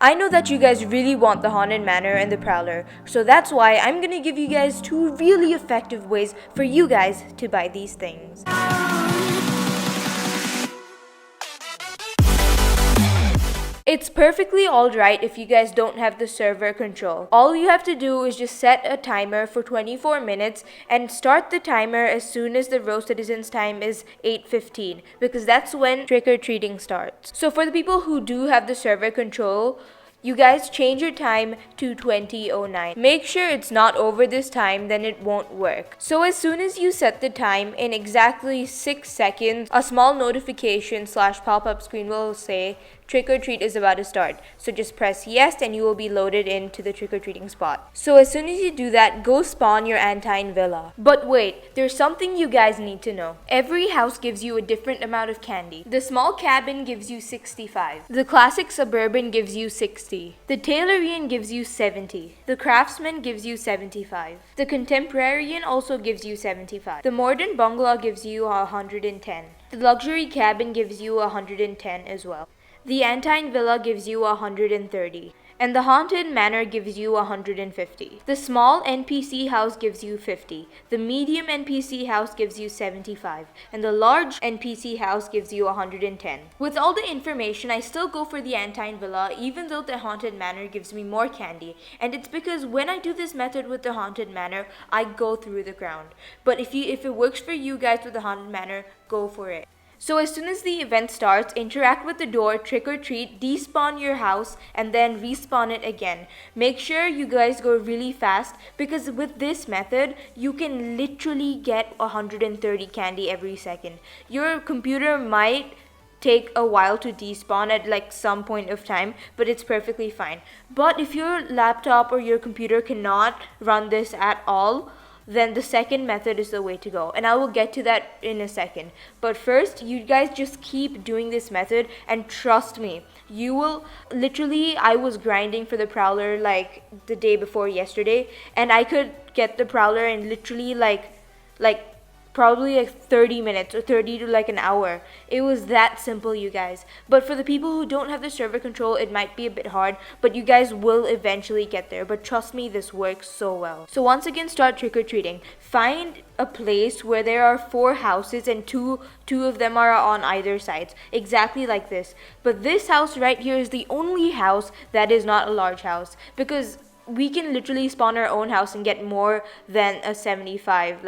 I know that you guys really want the Haunted Manor and the Prowler, so that's why I'm gonna give you guys two really effective ways for you guys to buy these things. It's perfectly alright if you guys don't have the server control. All you have to do is just set a timer for 24 minutes and start the timer as soon as the RoCitizens time is 8:15 because that's when trick-or-treating starts. So for the people who do have the server control, you guys change your time to 20:09. Make sure it's not over this time, then it won't work. So as soon as you set the time, in exactly 6 seconds, a small notification / pop-up screen will say trick or treat is about to start. So just press yes and you will be loaded into the trick-or-treating spot. So as soon as you do that, go spawn your Antine Villa. But wait, there's something you guys need to know. Every house gives you a different amount of candy. The small cabin gives you 65. The classic suburban gives you 60. The Tailorian gives you 70. The craftsman gives you 75. The contemporarian also gives you 75. The modern bungalow gives you 110. The luxury cabin gives you 110 as well. The Antine Villa gives you 130. And the Haunted Manor gives you 150. The small NPC house gives you 50. The medium NPC house gives you 75. And the large NPC house gives you 110. With all the information, I still go for the Antine Villa even though the Haunted Manor gives me more candy. And it's because when I do this method with the Haunted Manor, I go through the ground. But if it works for you guys with the Haunted Manor, go for it. So as soon as the event starts, interact with the door, trick or treat, despawn your house, and then respawn it again. Make sure you guys go really fast because with this method, you can literally get 130 candy every second. Your computer might take a while to despawn at like some point of time, but it's perfectly fine. But if your laptop or your computer cannot run this at all, then the second method is the way to go. And I will get to that in a second. But first, you guys just keep doing this method and trust me, you will literally, I was grinding for the Prowler like the day before yesterday and I could get the Prowler in literally like probably like 30 minutes or 30 to like an hour. It was that simple, you guys. But for the people who don't have the server control, it might be a bit hard, but you guys will eventually get there. But trust me, this works so well. So once again, start trick-or-treating. Find a place where there are 4 houses and two of them are on either side, exactly like this. But this house right here is the only house that is not a large house because we can literally spawn our own house and get more than a 75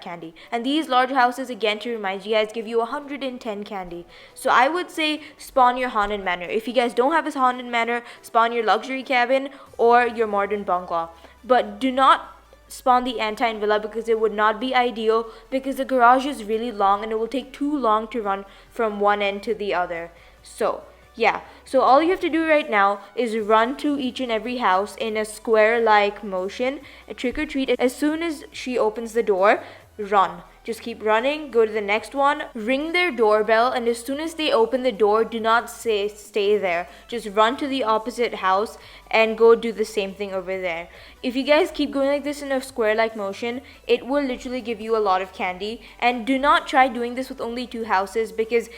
candy. And these large houses, again, to remind you guys, give you 110 candy. So I would say spawn your Haunted Manor. If you guys don't have a Haunted Manor, spawn your luxury cabin or your modern bungalow. But do not spawn the Antine Villa because it would not be ideal because the garage is really long and it will take too long to run from one end to the other. So yeah, so all you have to do right now is run to each and every house in a square-like motion, trick or treat. As soon as she opens the door, run. Just keep running, go to the next one, ring their doorbell, and as soon as they open the door, do not stay there. Just run to the opposite house and go do the same thing over there. If you guys keep going like this in a square-like motion, it will literally give you a lot of candy. And do not try doing this with only 2 houses because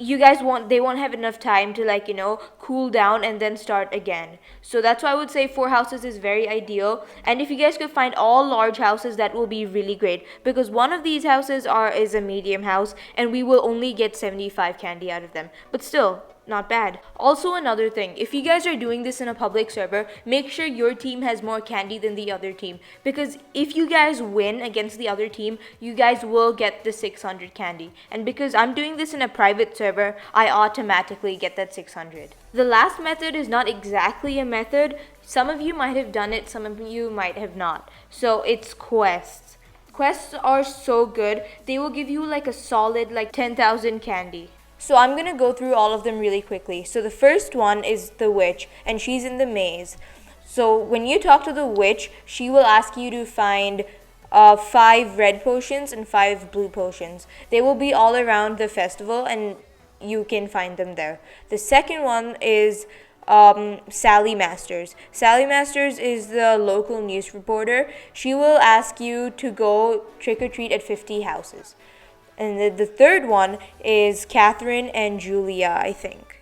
you guys they won't have enough time to cool down and then start again. So that's why I would say 4 houses is very ideal. And if you guys could find all large houses, that will be really great because one of these houses is a medium house and we will only get 75 candy out of them. But still, not bad. Also, another thing, if you guys are doing this in a public server, make sure your team has more candy than the other team because if you guys win against the other team, you guys will get the 600 candy. And because I'm doing this in a private server, I automatically get that 600. The last method is not exactly a method. Some of you might have done it, some of you might have not. So it's quests. Quests are so good. They will give you like a solid 10,000 candy. So I'm going to go through all of them really quickly. So the first one is the witch, and she's in the maze. So when you talk to the witch, she will ask you to find 5 red potions and 5 blue potions. They will be all around the festival, and you can find them there. The second one is Sally Masters. Sally Masters is the local news reporter. She will ask you to go trick-or-treat at 50 houses. And the third one is Catherine and Julia, I think.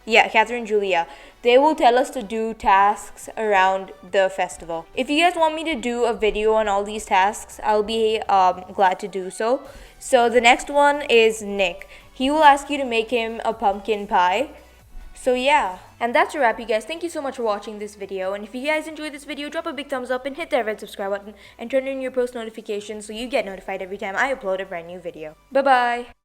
Yeah, Catherine and Julia. they will tell us to do tasks around the festival. If you guys want me to do a video on all these tasks, I'll be glad to do so. So the next one is Nick. He will ask you to make him a pumpkin pie. So yeah, and that's a wrap, you guys. Thank you so much for watching this video, and if you guys enjoyed this video, drop a big thumbs up and hit that red subscribe button and turn on your post notifications so you get notified every time I upload a brand new video. Bye bye.